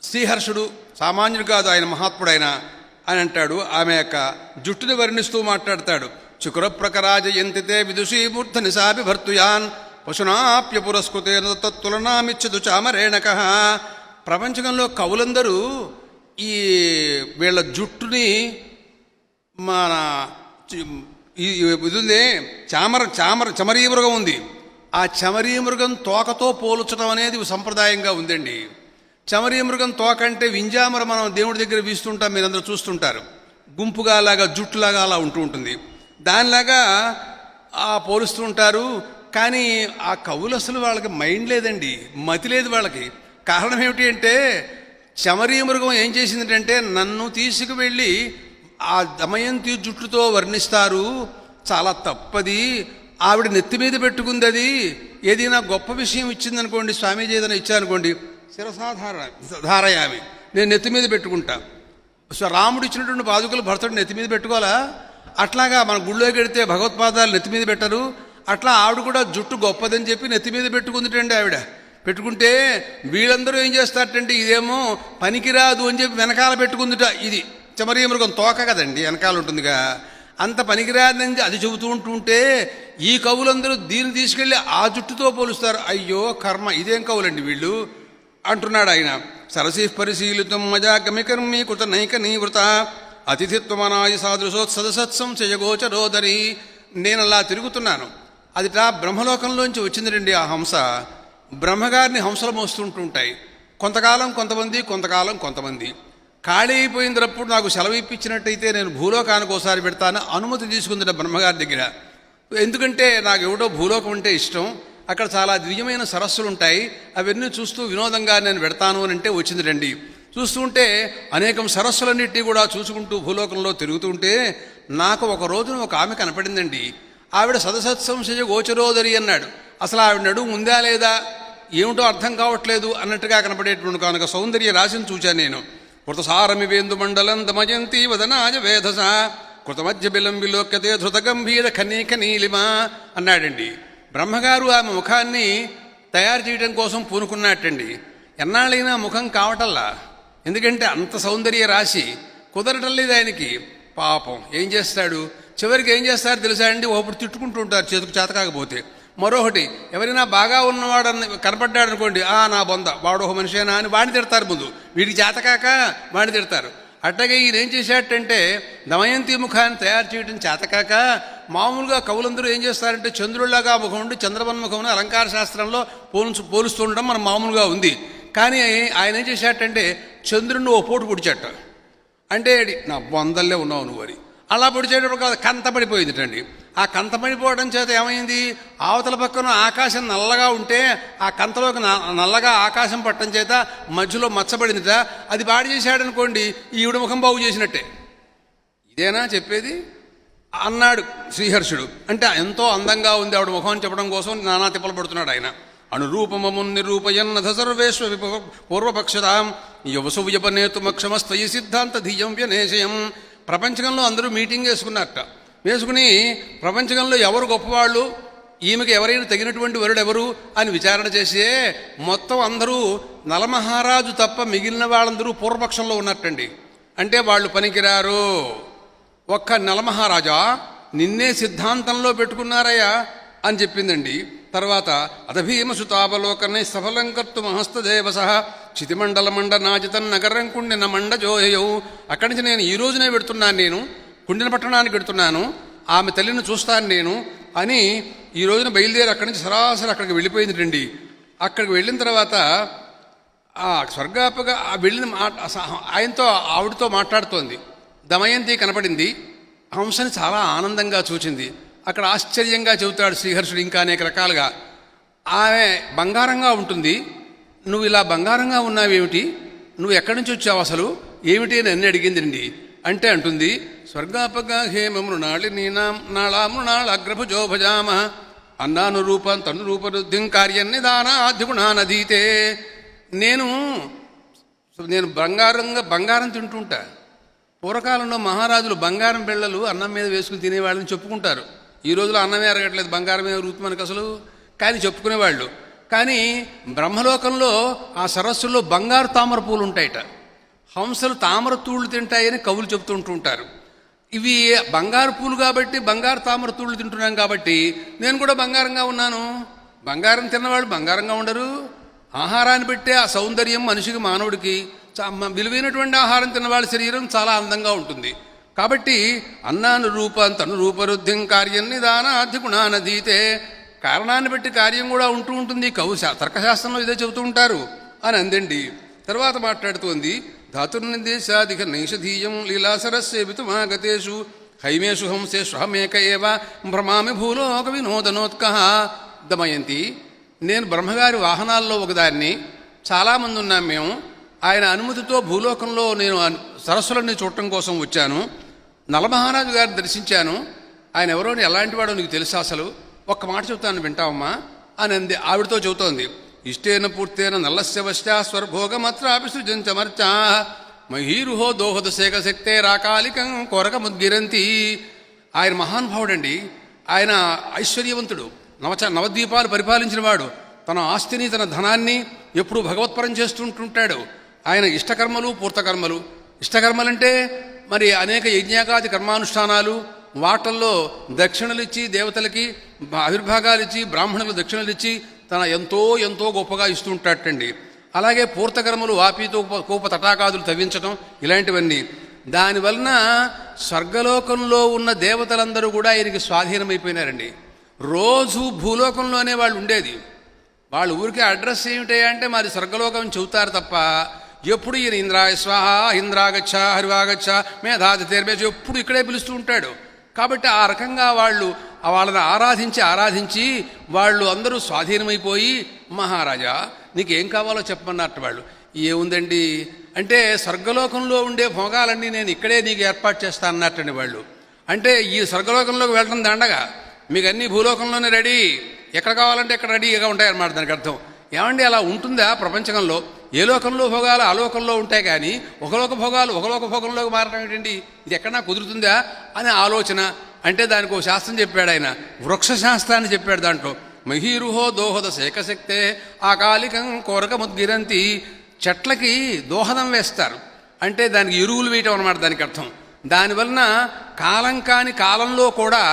Speaker 1: శ్రీహర్షుడు సామాన్యుడు కాదు, ఆయన మహాత్ముడైన అని అంటాడు. ఆమె యొక్క జుట్టుని వర్ణిస్తూ మాట్లాడతాడు. చుకురప్రకరాజయంతితే విదుషీమూర్ధ నిశాపి భర్తుయాన్ పశునాప్య పురస్కృతే తత్తులనామిచ్చదు చామరేణక. ప్రపంచంలో కవులందరూ ఈ వీళ్ళ జుట్టుని మన ఇది ఉంది, చమరీ మృగం ఉంది, ఆ చమరీ మృగం తోకతో పోల్చడం అనేది సంప్రదాయంగా ఉందండి. చమరీ మృగం తోక అంటే వింజామర మనం దేవుడి దగ్గర వీస్తుంటాం, మీరందరూ చూస్తుంటారు. గుంపుగా లాగా జుట్టులాగా అలా ఉంటూ ఉంటుంది, దానిలాగా పోలుస్తూ ఉంటారు. కానీ ఆ కవులు అసలు వాళ్ళకి మైండ్ లేదండి, మతి లేదు వాళ్ళకి. కారణం ఏమిటి అంటే చమరీ మృగం ఏం చేసిందంటే నన్ను తీసుకువెళ్ళి ఆ దమయంతి జుట్టుతో వర్ణిస్తారు, చాలా తప్పది. ఆవిడ నెత్తి మీద పెట్టుకుంది. అది ఏదైనా గొప్ప విషయం ఇచ్చిందనుకోండి, స్వామీజీ ఏదైనా ఇచ్చారనుకోండి, శిరసాధారయామి, నేను నెత్తి మీద పెట్టుకుంటా. రాముడు ఇచ్చినటువంటి పాదుకలు భర్తడు నెత్తి మీద పెట్టుకోవాలా? అట్లాగా మన గుళ్ళోకి వెడితే భగవత్పాదాలు నెత్తి మీద పెట్టరు. అట్లా ఆవిడ కూడా జుట్టు గొప్పదని చెప్పి నెత్తి మీద పెట్టుకుందిటండి. ఆవిడ పెట్టుకుంటే వీళ్ళందరూ ఏం చేస్తారంటే ఇదేమో పనికిరాదు అని చెప్పి వెనకాల పెట్టుకుందిట. ఇది చమరీ మృగం తోక కదండి, వెనకాల ఉంటుందిగా, అంత పనికిరాదని అది చెబుతూ ఉంటుంటే ఈ కవులందరూ దీన్ని తీసుకెళ్ళి ఆ జుట్టుతో పోలుస్తారు. అయ్యో కర్మ, ఇదేం కవులండి వీళ్ళు అంటున్నాడు ఆయన. సరసీ పరిశీలితం మజాగమికర్మీ కృత నైక నీవృత అతిథిత్వమనాయి సాదృశోత్సదసత్సం చేయగోచరోదరి. నేను అలా తిరుగుతున్నాను, అదిటా బ్రహ్మలోకంలోంచి వచ్చిందండి ఆ హంస. బ్రహ్మగారిని హంసలు మోస్తుంటుంటాయి, కొంతకాలం కొంతమంది, కొంతకాలం కొంతమంది. ఖాళీ అయిపోయినప్పుడు నాకు సెలవు ఇప్పించినట్టయితే నేను భూలోకానికి ఒకసారి పెడతాను అనుమతి తీసుకుంది బ్రహ్మగారి దగ్గర. ఎందుకంటే నాకు ఎవడో భూలోకం అంటే ఇష్టం, అక్కడ చాలా దివ్యమైన సరస్సులు ఉంటాయి, అవన్నీ చూస్తూ వినోదంగా నేను పెడతాను అని అంటే వచ్చింది రండి. చూస్తుంటే అనేకం సరస్సులన్నింటినీ కూడా చూసుకుంటూ భూలోకంలో తిరుగుతుంటే నాకు ఒక రోజున ఒక ఆమె కనపడిందండి. ఆవిడ సదసత్సంశయ గోచరోదరి అన్నాడు. అసలు ఆవిడ నడుము ఉందా లేదా ఏమిటో అర్థం కావట్లేదు అన్నట్టుగా కనపడేటువంటి కనుక సౌందర్య రాశిని చూశాను నేను. కృతసారమివేందు మండలం దమయంతి వదనాయ వేధస కృతమధ్య బిలం విలోక్యతే ధృత గంభీర ఖనీక నీలిమా అన్నాడండి. బ్రహ్మగారు ఆమె ముఖాన్ని తయారు చేయడం కోసం పూనుకున్నట్టండి. ఎన్నాళ్ళైనా ముఖం కావటల్లా, ఎందుకంటే అంత సౌందర్య రాశి కుదరటం లేదు ఆయనకి. పాపం ఏం చేస్తాడు, చివరికి ఏం చేస్తారు తెలుసా అండి, ఒకప్పుడు తిట్టుకుంటూ ఉంటారు చేతుకు చేత కాకపోతే. మరొకటి ఎవరైనా బాగా ఉన్నవాడు కనపడ్డాడు అనుకోండి, నా బొంద వాడు ఒక మనిషేనా అని వాడిని తిడతారు. ముందు వీడికి చేతకాక వాడిని తిడతారు. అట్లాగే ఈయన ఏం చేశాడంటే దమయంతి ముఖాన్ని తయారు చేయడం చేతకాక మామూలుగా కవులందరూ ఏం చేస్తారంటే చంద్రుడిలాగా ముఖం ఉండి చంద్రమన్ముఖం అలంకార శాస్త్రంలో పోలుస్తూ ఉండడం మనం మామూలుగా ఉంది. కానీ ఆయన ఏం చేశాడంటే చంద్రుడిని ఓ పోటు పొడిచాట. అంటే నా బొందల్లే ఉన్నావు నువ్వు అని. అలా పొడిచేటప్పుడు కాదు, కంతపడిపోయిందిటండి. ఆ కంతపడిపోవడం చేత ఏమైంది, అవతల పక్కన ఆకాశం నల్లగా ఉంటే ఆ కంతలోకి నల్లగా ఆకాశం పట్టడం చేత మధ్యలో మచ్చబడిందిట. అది పాడు చేశాడనుకోండి, ఈవిడ ముఖం బాగు చేసినట్టే. ఇదేనా చెప్పేది అన్నాడు శ్రీహర్షుడు. అంటే ఎంతో అందంగా ఉంది ఆవిడ ముఖం అని చెప్పడం కోసం నానా తిప్పలు పడుతున్నాడు ఆయన. అనురూపమమున్ నిరూపయన్నథ సర్వేశ్వ పూర్వపక్షతాం యువసు వ్యపనేతుమక్షమస్తయి సిద్ధాంత ధీయం వ్యనేశయం. ప్రపంచంలో అందరూ మీటింగ్ వేసుకున్నారట. వేసుకుని ప్రపంచంలో ఎవరు గొప్పవాళ్ళు, ఈమెకి ఎవరైనా తగినటువంటి వరుడు ఎవరు అని విచారణ చేసే మొత్తం అందరూ నలమహారాజు తప్ప మిగిలిన వాళ్ళందరూ పూర్వపక్షంలో ఉన్నట్టండి. అంటే వాళ్ళు పనికిరారు. ఒక్క నలమహారాజా నిన్నే సిద్ధాంతంలో పెట్టుకున్నారయ్యా అని చెప్పిందండి. తర్వాత అధభీమసుతావలోకనే సఫలం కర్తు మహస్తదేవస చితిమండల మండ నాజితం నగరం కుండిన మండ జోయౌ. అక్కడి నుంచి నేను ఈ రోజునే పెడుతున్నాను, నేను కుండిన పట్టణానికి పెడుతున్నాను, ఆమె తల్లిని చూస్తాను నేను అని ఈ రోజున బయలుదేరి అక్కడి నుంచి సరాసరి అక్కడికి వెళ్ళిపోయింది రండి. అక్కడికి వెళ్ళిన తర్వాత ఆ స్వర్గాపగా వెళ్ళిన ఆయనతో ఆవిడతో మాట్లాడుతోంది. దమయంతి కనపడింది. హంసని చాలా ఆనందంగా చూచింది. అక్కడ ఆశ్చర్యంగా చెబుతాడు శ్రీహర్షుడు ఇంకా అనేక రకాలుగా. ఆమె బంగారంగా ఉంటుంది, నువ్వు ఇలా బంగారంగా ఉన్నావేమిటి, నువ్వు ఎక్కడి నుంచి వచ్చావు అసలు ఏమిటి అని అన్ని అడిగిందండి. అంటే అంటుంది, స్వర్గాపగా హేమమృణాళి నాళామృణాళగ్రభుజోభజామ అన్నాను రూపం తను రూపరుద్ధిం కార్యన్ని దానాధిగుణానధీతే. నేను బంగారం తింటుంటా. పూర్వకాలంలో మహారాజులు బంగారం బిళ్ళలు అన్నం మీద వేసుకుని తినేవాళ్ళని చెప్పుకుంటారు. ఈ రోజులో అన్నమే అరగట్లేదు, బంగారం మీద రూపు మనకు అసలు, కానీ చెప్పుకునేవాళ్ళు. కానీ బ్రహ్మలోకంలో ఆ సరస్సుల్లో బంగారు తామర పూలు ఉంటాయట. హంసలు తామర తూళ్ళు తింటాయని కవులు చెప్తుంటుంటారు. ఇవి బంగారు పూలు కాబట్టి బంగారు తామర తూళ్ళు తింటున్నాం కాబట్టి నేను కూడా బంగారంగా ఉన్నాను. బంగారం తిన్నవాళ్ళు బంగారంగా ఉండరు. ఆహారాన్ని పెట్టే ఆ సౌందర్యం మనిషికి మానవుడికి విలువైనటువంటి ఆహారం తిన్నవాళ్ళ శరీరం చాలా అందంగా ఉంటుంది. కాబట్టి అన్నాను రూపం తను రూపరుద్ధిం కార్యం నిదానాధిగుణానధీతే. కారణాన్ని బట్టి కార్యం కూడా ఉంటూ ఉంటుంది. తర్కశాస్త్రంలో ఇదే చెబుతూ ఉంటారు అని అందండి. తర్వాత మాట్లాడుతోంది, ధాతుర్నిర్దేశాధిక నైషధీయం లీలాసరస్సేవితుమాగతేషు హైమేషు హంసేష్వహమేక ఏవ భ్రమామి భూలోక వినోదనోత్క. దమయంతి, నేను బ్రహ్మగారి వాహనాల్లో ఒకదాన్ని, చాలామంది ఉన్నాం మేము. ఆయన అనుమతితో భూలోకంలో నేను సరస్సులన్నీ చూడటం కోసం వచ్చాను. నలమహారాజు గారిని దర్శించాను. ఆయన ఎవరో ఎలాంటి వాడో నీకు తెలుసా అసలు, ఒక్క మాట చెబుతాను వింటావమ్మా అని అంది. ఆవిడతో చెబుతోంది, ఇష్టేన పూర్తేన నల్లస్య వశ్చా స్వర్భోగమత్రాపి సృజంచమర్చా మహీరుహో దోహద శేఖ శక్తే రాకాలికం కొరకముద్గిరంతి. ఆయన మహానుభావుడండి. ఆయన ఐశ్వర్యవంతుడు, నవద్వీపాలు పరిపాలించిన వాడు. తన ఆస్తిని తన ధనాన్ని ఎప్పుడూ భగవత్పరం చేస్తుంటుంటాడు. ఆయన ఇష్టకర్మలు పూర్తకర్మలు. ఇష్టకర్మలంటే మరి అనేక యజ్ఞాగాది కర్మానుష్ఠానాలు, వాటల్లో దక్షిణలు ఇచ్చి దేవతలకి ఆవిర్భాగాలు ఇచ్చి బ్రాహ్మణులకు దక్షిణలు ఇచ్చి తన ఎంతో గొప్పగా ఇస్తుంటాటండి. అలాగే పూర్తకర్మలు వాపీతో కోప తటాకాదులు తవ్వించటం ఇలాంటివన్నీ. దానివలన స్వర్గలోకంలో ఉన్న దేవతలందరూ కూడా ఆయనకి స్వాధీనమైపోయినారండి. రోజు భూలోకంలోనే వాళ్ళు ఉండేది. వాళ్ళు ఊరికే అడ్రస్ ఏమిటంటే మరి స్వర్గలోకం చెబుతారు తప్ప ఎప్పుడు ఈయన ఇంద్రాయ స్వాహ, ఇంద్రాగచ్చ, హరివాగచ్చ, మేధాదితేర్మేచ ఎప్పుడు ఇక్కడే పిలుస్తూ ఉంటాడు. కాబట్టి ఆ రకంగా వాళ్ళని ఆరాధించి వాళ్ళు అందరూ స్వాధీనమైపోయి, మహారాజా నీకేం కావాలో చెప్పమన్నట్టు వాళ్ళు. ఏముందండి అంటే స్వర్గలోకంలో ఉండే భోగాలన్నీ నేను ఇక్కడే నీకు ఏర్పాటు చేస్తాను అన్నట్టండి వాళ్ళు. అంటే ఈ స్వర్గలోకంలోకి వెళ్ళడం దండగా, మీకు అన్నీ భూలోకంలోనే రెడీ, ఎక్కడ కావాలంటే ఎక్కడ రెడీగా ఉంటాయన్నమాట. దానికి అర్థం ఏమండి అలా ఉంటుందా ప్రపంచంలో? ఏ లోకంలో భోగాలు ఆ లోకంలో ఉంటాయి, కానీ ఒకలోక భోగాలు ఒకలోక భోగంలోకి మారడం ఏంటండి, ఇది ఎక్కడన్నా కుదురుతుందా అనే ఆలోచన. అంటే దానికి ఒక శాస్త్రం చెప్పాడు ఆయన, వృక్ష శాస్త్రాన్ని చెప్పాడు. దాంట్లో మహీరుహో దోహద శేఖశక్తే ఆకాలికం కోరకముద్గిరంతి. చెట్లకి దోహదం వేస్తారు, అంటే దానికి ఎరువులు వేయటం అన్నమాట దానికి అర్థం. దానివలన కాలం కాని కాలంలో కూడా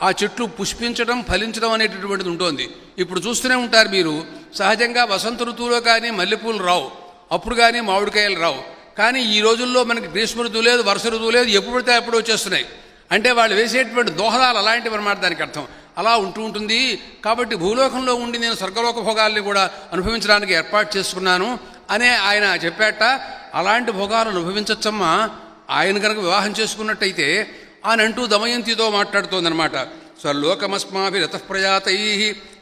Speaker 1: ఆ చెట్లు పుష్పించడం ఫలించడం అనేటటువంటిది ఉంటుంది. ఇప్పుడు చూస్తూనే ఉంటారు మీరు, సహజంగా వసంత ఋతువులో కానీ మల్లెపూలు రావు, అప్పుడు కానీ మామిడికాయలు రావు. కానీ ఈ రోజుల్లో మనకి గ్రీష్మ ఋతువు లేదు, వర్ష ఋతువు లేదు, ఎప్పుడు పడితే అప్పుడు వచ్చేస్తున్నాయి. అంటే వాళ్ళు వేసేటువంటి దోహదాలు అలాంటివి అన్నమాట దానికి అర్థం. అలా ఉంటుంది. కాబట్టి భూలోకంలో ఉండి నేను స్వర్గలోక భోగాల్ని కూడా అనుభవించడానికి ఏర్పాటు చేసుకున్నాను అనే ఆయన చెప్పాట. అలాంటి భోగాలు అనుభవించచ్చమ్మా ఆయన కనుక వివాహం చేసుకున్నట్టయితే అని అంటూ దమయంతితో మాట్లాడుతోందనమాట. స్వర్లోకమస్మాభిరత ప్రయాతై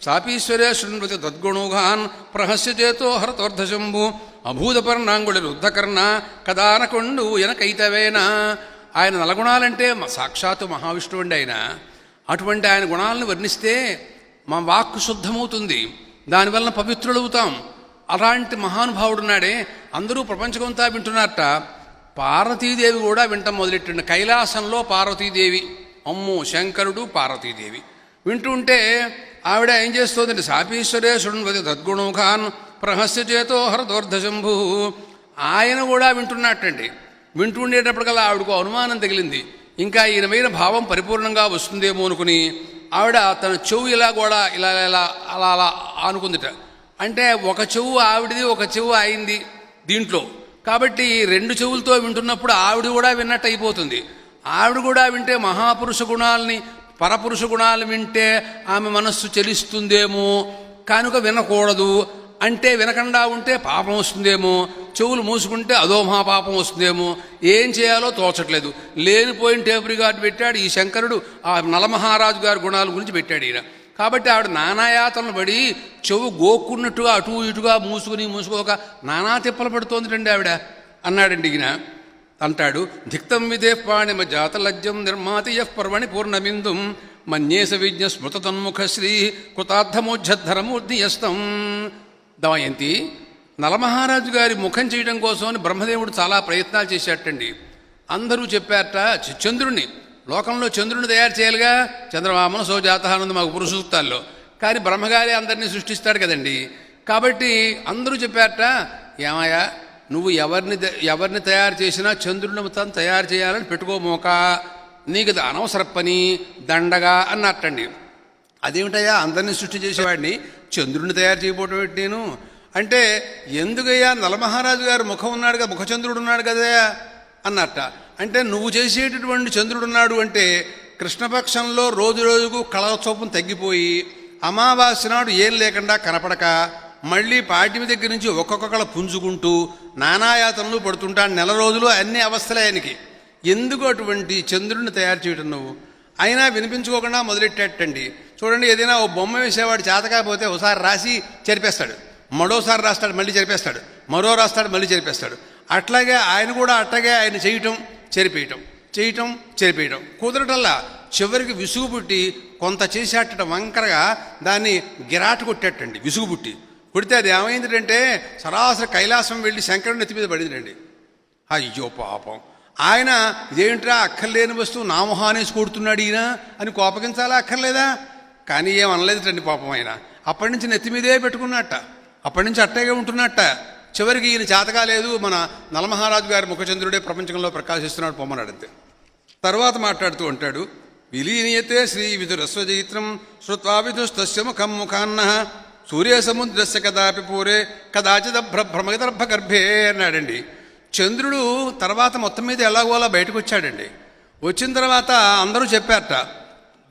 Speaker 1: సాపీశ్వరే శృణ్వతి తద్గుణోగాన్ ప్రహస్య చేతో హరతోర్ధశంభు అభూతపర్ణాంగుళి రుద్ధకర్ణ కదానకొండు ఎనకైతవేనా. ఆయన నలగుణాలంటే సాక్షాత్తు మహావిష్ణువు అండి ఆయన. అటువంటి ఆయన గుణాలను వర్ణిస్తే మా వాక్కు శుద్ధమవుతుంది, దానివల్ల పవిత్రులవుతాం. అలాంటి మహానుభావుడున్నాడే, అందరూ ప్రపంచమంతా వింటున్నారట. పార్వతీదేవి కూడా వింటాం మొదలెట్టండి. కైలాసంలో పార్వతీదేవి, అమ్మో శంకరుడు పార్వతీదేవి వింటుంటే ఆవిడ ఏం చేస్తోందంటే సాపీశ్వరే శృణ్వతి తద్గుణోఖాన్ ప్రహస్య చేతో హరదోర్ధశంభు. ఆయన కూడా వింటున్నట్టండి. వింటుండేటప్పటికల్లా ఆవిడకు అనుమానం తగిలింది, ఇంకా ఈయన మీద భావం పరిపూర్ణంగా వస్తుందేమో అనుకుని ఆవిడ తన చెవు ఇలా కూడా ఇలా ఇలా అలా అలా అనుకుందిట. అంటే ఒక చెవు ఆవిడది, ఒక చెవు అయింది దీంట్లో. కాబట్టి రెండు చెవులతో వింటున్నప్పుడు ఆవిడ కూడా విన్నట్టు అయిపోతుంది. ఆవిడ కూడా వింటే మహాపురుష గుణాలని పరపురుష గుణాలు వింటే ఆమె మనస్సు చెలిస్తుందేమో, కనుక వినకూడదు. అంటే వినకుండా ఉంటే పాపం వస్తుందేమో, చెవులు మూసుకుంటే అదో మహాపాపం వస్తుందేమో, ఏం చేయాలో తోచట్లేదు. లేనిపోయిన టేప్ రికార్డు పెట్టాడు ఈ శంకరుడు. ఆ నలమహారాజు గారి గుణాల గురించి పెట్టాడు ఈయన. కాబట్టి ఆవిడ నానాయాతలను పడి చెవు గోక్కున్నట్టుగా అటు ఇటుగా మూసుకోక నానా తిప్పలు పడుతోందిటండి ఆవిడ అన్నాడండి ఈయన. అంటాడు ధిక్తం విదే పాణిమ జాతలజ్జం నిర్మాతి యః పర్వణి పూర్ణమిందుం మన్యేస విజ్ఞ స్మృత తన్ముఖ శ్రీ కృతార్థమోజ్జద్ధరమూర్ధియస్తం. దమయంతి నలమహారాజు గారి ముఖం చేయడం కోసం బ్రహ్మదేవుడు చాలా ప్రయత్నాలు చేశాటండి. అందరూ చెప్పారట చంద్రుణ్ణి, లోకంలో చంద్రుని తయారు చేయాలిగా, చంద్రమామన సోజాత అన్నది మాకు పురుష సూక్తాల్లో. కానీ బ్రహ్మగారి అందరినీ సృష్టిస్తాడు కదండి. కాబట్టి అందరూ చెప్పారట, ఏమయ్యా నువ్వు ఎవరిని తయారు చేసినా చంద్రుని తను తయారు చేయాలని పెట్టుకోమోక, నీకు అనవసర పని దండగా అన్నట్టండి. అదేమిటయ్యా అందరినీ సృష్టి చేసేవాడిని చంద్రుడిని తయారు చేయబోవటం ఏంటి నేను అంటే, ఎందుకయ్యా నలమహారాజు గారు ముఖం ఉన్నాడు కదా, ముఖచంద్రుడు ఉన్నాడు కదా అన్నట్ట. అంటే నువ్వు చేసేటటువంటి చంద్రుడున్నాడు అంటే కృష్ణపక్షంలో రోజు రోజుకు కళోత్సవం తగ్గిపోయి అమావాస్య నాడు ఏం లేకుండా కనపడక మళ్ళీ పాడ్యమి దగ్గర నుంచి ఒక్కొక్క కళ పుంజుకుంటూ నానాయాతనలు పడుతుంటాడు. నెల రోజులు అన్ని అవస్థలే ఆయనకి. ఎందుకు అటువంటి చంద్రుడిని తయారు చేయడం నువ్వు? అయినా వినిపించుకోకుండా మొదలెట్టేటండి. చూడండి, ఏదైనా ఓ బొమ్మ వేసేవాడు చేతకాకపోతే ఒకసారి రాసి చెరిపేస్తాడు, మరోసారి రాస్తాడు మళ్ళీ చెరిపేస్తాడు, మరో రాస్తాడు మళ్ళీ చెరిపేస్తాడు. అట్లాగే ఆయన కూడా అట్లాగే ఆయన చేయటం చెరిపేయటం కుదరటల్లా చివరికి విసుగు పుట్టి కొంత చేసేట వంకరగా దాన్ని గిరాటు కొట్టేటండి. విసుగు పుట్టి కొడితే అది ఏమైందంటే సరాసరి కైలాసం వెళ్ళి శంకరుని నెత్తి మీద పడిందండి. అయ్యో పాపం, ఆయన ఇదేంట్రా అక్కర్లేని వస్తువు నా మొహానేసి కొడుతున్నాడు ఈయన అని కోపగించాలా అక్కర్లేదా? కానీ ఏమనలేదుటండి పాపం. ఆయన అప్పటి నుంచి నెత్తి మీదే పెట్టుకున్నట్ట, అప్పటి నుంచి అట్టగే ఉంటున్నట్ట. చివరికి ఈయన చేతగా లేదు, మన నలమహారాజు గారి ముఖచంద్రుడే ప్రపంచంలో ప్రకాశిస్తున్నాడు పొమ్మన్నాడు అంతే. తర్వాత మాట్లాడుతూ ఉంటాడు, విలీనియతే శ్రీ విదురస్వజయిత్రం శ్రుత్వా విదుస్తస్య ముఖం ముఖాన్న సూర్య సముద్రస్య కదాపి పూరే కదాచిదభ్రమగర్భగర్భే అన్నాడండి. చంద్రుడు తర్వాత మొత్తం మీద ఎలాగోలా బయటకు వచ్చాడండి. వచ్చిన తర్వాత అందరూ చెప్పారట,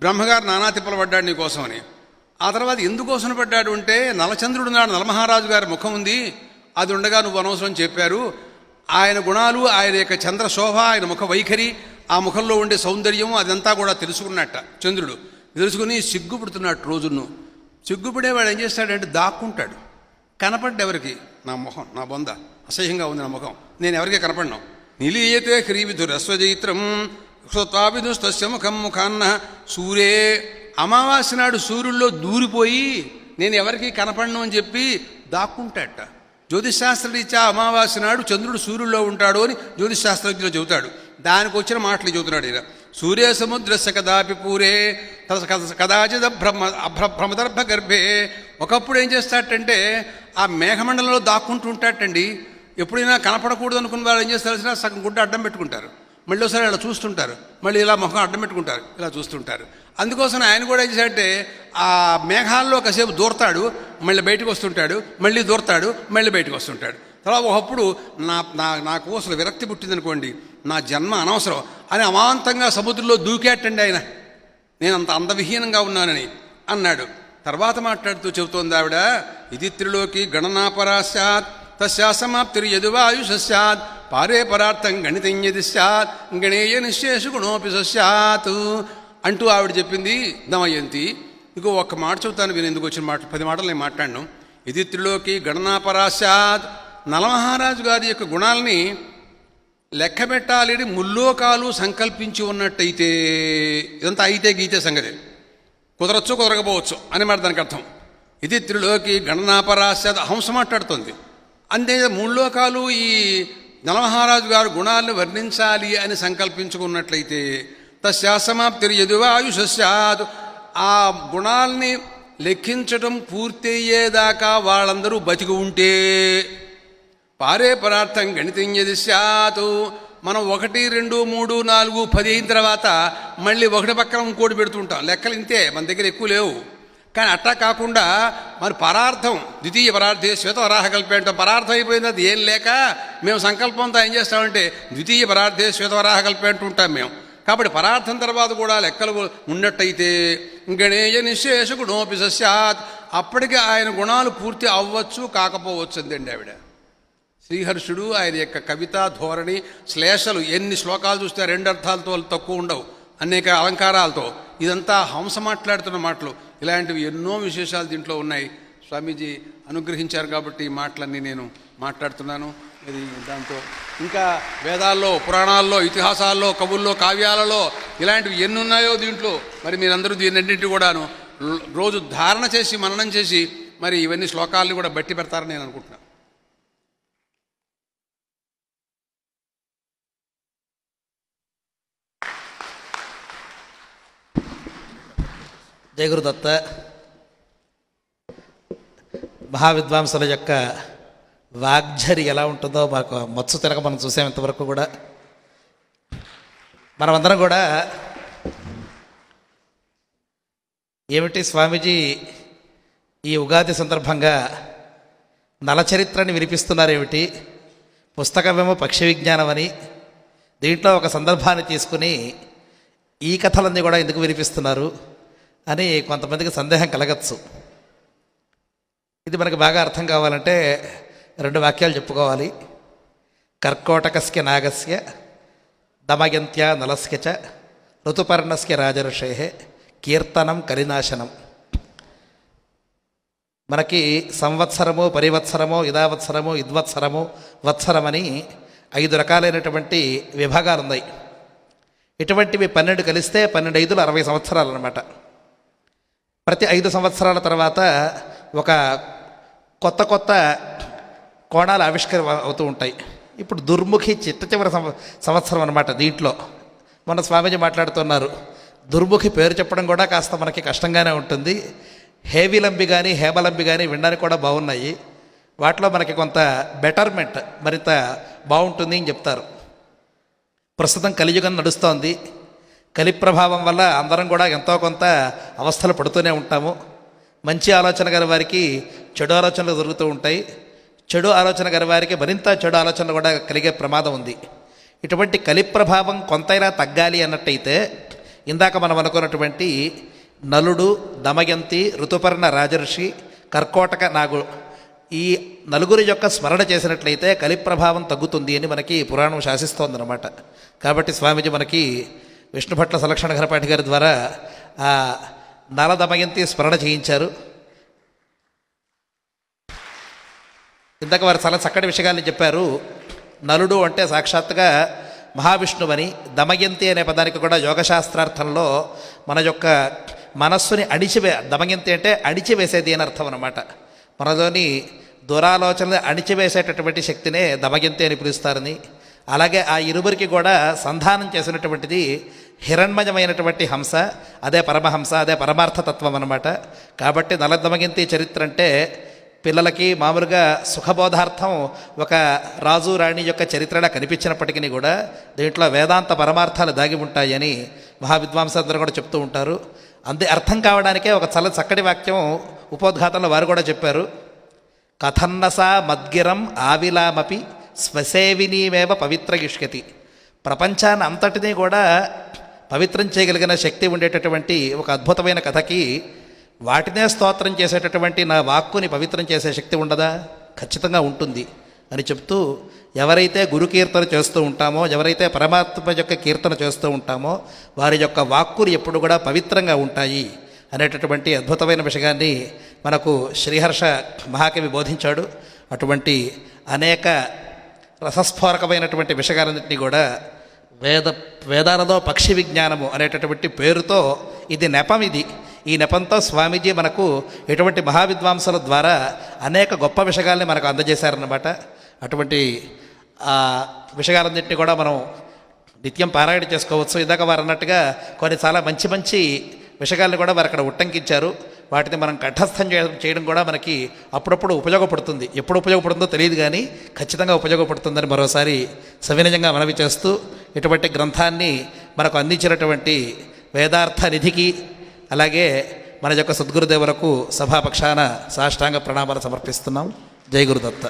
Speaker 1: బ్రహ్మగారు నానా తిప్పలు పడ్డాడు నీకోసమని. ఆ తర్వాత ఎందుకోసం పడ్డాడు అంటే, నలచంద్రుడు నాడు నలమహారాజు గారి ముఖం ఉంది, అది ఉండగా నువ్వు అనవసరం చెప్పారు. ఆయన గుణాలు, ఆయన యొక్క చంద్రశోభ, ఆయన ముఖ వైఖరి, ఆ ముఖంలో ఉండే సౌందర్యం అదంతా కూడా తెలుసుకున్నట్ట చంద్రుడు. తెలుసుకుని సిగ్గుపడుతున్నట్టు రోజును. సిగ్గుపడేవాడు ఏం చేస్తాడంటే దాక్కుంటాడు. కనపడ్డెవరికి? నా ముఖం, నా బొంద అసహ్యంగా ఉంది నా ముఖం, నేను ఎవరికీ కనపడినాం. నిలీయతే హ్రీవిధురస్వజయిత్రం శ్రుత్వావిధుస్తస్య ముఖం ముఖాన్న సూర్యే. అమావాస్య నాడు సూర్యుల్లో దూరిపోయి నేను ఎవరికి కనపడను అని చెప్పి దాక్కుంటాడట. జ్యోతిశాస్త్రరీత్యా అమావాస్య నాడు చంద్రుడు సూర్యుల్లో ఉంటాడు అని జ్యోతిశాస్త్రజ్ఞులు చెబుతాడు. దానికి వచ్చిన మాటలు చెబుతున్నాడు ఈయన. సూర్య సముద్రస్య కదాపి పూరే కదాచిద భ్రమదర్భ గర్భే. ఒకప్పుడు ఏం చేస్తాడంటే ఆ మేఘమండలంలో దాక్కుంటూ ఉంటాడటండి. ఎప్పుడైనా కనపడకూడదు అనుకున్న వాళ్ళు ఏం చేస్తారు, సగం గుడ్డ అడ్డం పెట్టుకుంటారు, మళ్ళీ ఒకసారి ఇలా చూస్తుంటారు, మళ్ళీ ఇలా ముఖం అడ్డం పెట్టుకుంటారు, ఇలా చూస్తుంటారు. అందుకోసం ఆయన కూడా ఏం చేశాడంటే ఆ మేఘాల్లో కాసేపు దూరతాడు, మళ్ళీ బయటకు వస్తుంటాడు, మళ్ళీ దూరతాడు, మళ్ళీ బయటకు వస్తుంటాడు. తర్వాత ఒకప్పుడు నాకు అసలు విరక్తి పుట్టిందనుకోండి, నా జన్మ అనవసరం అని అమాంతంగా సముద్రంలో దూకేటండి ఆయన, నేను అంత అందవిహీనంగా ఉన్నానని అన్నాడు. తర్వాత మాట్లాడుతూ చెబుతోంది ఆవిడ, ఇది త్రిలోకి గణనాపరాశాత్ తస్యా సమాప్తిర్ యదువాయుష స్యాత్ పారే పరార్థం గణితం యది స్యాత్ గణేయ నిశ్శేషు గుణోపి సస్యాత్ అంటూ ఆవిడ చెప్పింది దమయంతి. ఇంకో ఒక్క మాట చెబుతాను, విని ఎందుకు వచ్చిన మాట 10 మాటలు నేను మాట్లాడను. ఇది త్రిలోకి గణనాపరాశాత్, నలమహారాజు గారి యొక్క గుణాలని లెక్క పెట్టాలని ముల్లోకాలు సంకల్పించి ఉన్నట్టయితే, ఇదంతా అయితే గీతే సంగతి, కుదరచ్చు కుదరకపోవచ్చు అని మాట దానికి అర్థం. ఇది త్రిలోకి గణనాపరాశాత్ హంస మాట్లాడుతుంది. అంతే ముల్లోకాలు ఈ నలమహారాజు గారు గుణాలను వర్ణించాలి అని సంకల్పించుకున్నట్లయితే తస్యా సమాప్తిర్ యదువాయుష స్యాత్, ఆ గుణాలని లెక్కించటం పూర్తయ్యేదాకా వాళ్ళందరూ బతికి ఉంటే పారే పరార్థం గణితం యది స్యాత్, మనం 1, 2, 3, 4, 10 అయిన తర్వాత మళ్ళీ ఒకటి పక్కన ఇంకోటి పెడుతుంటాం. లెక్కలు ఇంతే, మన దగ్గర ఎక్కువ లేవు. కానీ అట్టా కాకుండా మరి పరార్థం ద్వితీయ పరార్థే శ్వేతవరాహ కల్పే అంటాం. పరార్థం అయిపోయింది, అది ఏం లేక మేము సంకల్పంతో ఏం చేస్తామంటే ద్వితీయ పరార్థే శ్వేతవరాహ కల్పే అంటుంటాం మేము. కాబట్టి పరార్థం తర్వాత కూడా లెక్కలు ఉన్నట్టయితే గణేయ నిశ్శేష గుణోపి సస్యాత్, అప్పటికి ఆయన గుణాలు పూర్తి అవ్వచ్చు కాకపోవచ్చు అందండి ఆవిడ. శ్రీహర్షుడు ఆయన యొక్క కవితా ధోరణి శ్లేషలు, ఎన్ని శ్లోకాలు చూస్తే 2 అర్థాలతో తక్కువ ఉండవు, అనేక అలంకారాలతో. ఇదంతా హంస మాట్లాడుతున్న మాటలు. ఇలాంటివి ఎన్నో విశేషాలు దీంట్లో ఉన్నాయి. స్వామీజీ అనుగ్రహించారు కాబట్టి ఈ మాటలన్నీ నేను మాట్లాడుతున్నాను. ఇది దాంతో ఇంకా వేదాల్లో, పురాణాల్లో, ఇతిహాసాల్లో, కవుల్లో, కావ్యాలలో ఇలాంటివి ఎన్ని ఉన్నాయో దీంట్లో. మరి మీరందరూ దీన్నింటినీ కూడాను రోజు ధారణ చేసి మననం చేసి మరి ఇవన్నీ శ్లోకాలను కూడా బట్టి పెడతారని నేను అనుకుంటున్నాను.
Speaker 2: జయగురుదత్త. మహావిద్వాంసుల యొక్క వాగ్ఝరి ఎలా ఉంటుందో మాకు మత్సు తిరగ మనం చూసాం ఇంతవరకు కూడా. మనమందరం కూడా ఏమిటి స్వామీజీ ఈ ఉగాది సందర్భంగా నలచరిత్రని వినిపిస్తున్నారేమిటి, పుస్తకమేమో పక్షి విజ్ఞానం అని, దీంట్లో ఒక సందర్భాన్ని తీసుకుని ఈ కథలన్నీ కూడా ఎందుకు వినిపిస్తున్నారు అని కొంతమందికి సందేహం కలగచ్చు. ఇది మనకు బాగా అర్థం కావాలంటే 2 వాక్యాలు చెప్పుకోవాలి. కర్కోటకస్య నాగస్య దమయంత్యా నలస్య చ ఋతుపర్ణస్య రాజర్షే కీర్తనం కలినాశనం. మనకి సంవత్సరము, పరివత్సరము, ఇదావత్సరము, ఇద్వత్సరము, వత్సరమని 5 రకాలైనటువంటి విభాగాలు ఉన్నాయి. ఇటువంటివి 12 కలిస్తే 12 5లు 60 సంవత్సరాలు అన్నమాట. ప్రతి 5 సంవత్సరాల తర్వాత ఒక కొత్త కోణాలు అవుతూ ఉంటాయి. ఇప్పుడు దుర్ముఖి చివరి సంవత్సరం అన్నమాట. దీంట్లో మన స్వామీజీ మాట్లాడుతున్నారు, దుర్ముఖి పేరు చెప్పడం కూడా కాస్త మనకి కష్టంగానే ఉంటుంది. హేవిలంబి కానీ హేమలంబి కానీ వినడానికి కూడా బాగున్నాయి. వాటిలో మనకి కొంత బెటర్మెంట్ మరింత బాగుంటుంది అని చెప్తారు. ప్రస్తుతం కలియుగం నడుస్తోంది. కలి ప్రభావం వల్ల అందరం కూడా ఎంతో కొంత అవస్థలు పడుతూనే ఉంటాము. మంచి ఆలోచన గల వారికి చెడు ఆలోచనలు జరుగుతూ ఉంటాయి. చెడు ఆలోచన గల వారికి మరింత చెడు ఆలోచనలు కూడా కలిగే ప్రమాదం ఉంది. ఇటువంటి కలి ప్రభావం కొంతైనా తగ్గాలి అన్నట్టయితే ఇందాక మనం అనుకున్నటువంటి నలుడు, దమయంతి, ఋతుపర్ణ రాజర్షి, కర్కోటక నాగు, ఈ నలుగురి యొక్క స్మరణ చేసినట్లయితే కలి ప్రభావం తగ్గుతుంది అని మనకి పురాణం శాసిస్తోందన్నమాట. కాబట్టి స్వామీజీ మనకి విష్ణుభట్ల సలక్షణ ఘనపాఠి గారి ద్వారా ఆ నల దమయంతి స్మరణ చేయించారు. ఇందాక వారు చాలా చక్కటి విషయాన్ని చెప్పారు. నలుడు అంటే సాక్షాత్తుగా మహావిష్ణువని, దమయంతి అనే పదానికి కూడా యోగశాస్త్రార్థంలో మన యొక్క మనస్సుని దమయంతి అంటే అణిచివేసేది అని అర్థం అన్నమాట. మనలోని దురాలోచనలు అణిచివేసేటటువంటి శక్తినే దమయంతి అని పిలుస్తారని, అలాగే ఆ ఇరువురికి కూడా సంధానం చేసినటువంటిది హిరణ్మయమైనటువంటి హంస, అదే పరమహంస, అదే పరమార్థతత్వం అన్నమాట. కాబట్టి నలదమయంతి చరిత్ర అంటే పిల్లలకి మామూలుగా సుఖబోధార్థం ఒక రాజు రాణి యొక్క చరిత్రలా కనిపించినప్పటికీ కూడా దీంట్లో వేదాంత పరమార్థాలు దాగి ఉంటాయని మహావిద్వాంసులందరూ కూడా చెప్తూ ఉంటారు. అంతే అర్థం కావడానికే ఒక చక్కటి వాక్యం ఉపోద్ఘాతంలో వారు కూడా చెప్పారు. కథన్నసా మద్గిరం ఆవిలామపి స్వసేవినీమేవ పవిత్రయుష్యతి. ప్రపంచాన్ని అంతటినీ కూడా పవిత్రం చేయగలిగిన శక్తి ఉండేటటువంటి ఒక అద్భుతమైన కథకి వాటినే స్తోత్రం చేసేటటువంటి నా వాక్కుని పవిత్రం చేసే శక్తి ఉండదా? ఖచ్చితంగా ఉంటుంది అని చెప్తూ, ఎవరైతే గురుకీర్తన చేస్తూ ఉంటామో, ఎవరైతే పరమాత్మ యొక్క కీర్తన చేస్తూ ఉంటామో వారి యొక్క వాక్కులు ఎప్పుడు కూడా పవిత్రంగా ఉంటాయి అనేటటువంటి అద్భుతమైన విషయాన్ని మనకు శ్రీహర్ష మహాకవి బోధించాడు. అటువంటి అనేక రసస్ఫోరకమైనటువంటి విషయాలన్నింటినీ కూడా వేదాలలో పక్షి విజ్ఞానము అనేటటువంటి పేరుతో ఇది నెపం. ఈ నెపంతో స్వామీజీ మనకు ఇటువంటి మహావిద్వాంసుల ద్వారా అనేక గొప్ప విషయాల్ని మనకు అందజేశారన్నమాట. అటువంటి ఆ విషయాలన్నింటినీ కూడా మనం నిత్యం పారాయణ చేసుకోవచ్చు. ఇందాక వారు అన్నట్టుగా కొన్ని చాలా మంచి మంచి విషయాలను కూడా వారు అక్కడ ఉట్టంకించారు. వాటిని మనం కంఠస్థం చేయడం కూడా మనకి అప్పుడప్పుడు ఉపయోగపడుతుంది. ఎప్పుడు ఉపయోగపడుతుందో తెలియదు, కానీ ఖచ్చితంగా ఉపయోగపడుతుందని మరోసారి సవినయంగా మనవి చేస్తూ, ఇటువంటి గ్రంథాన్ని మనకు అందించినటువంటి వేదార్థ నిధికి అలాగే మన యొక్క సద్గురుదేవులకు సభాపక్షాన సాష్టాంగ ప్రణామాలు సమర్పిస్తున్నాం. జై గురుదత్త.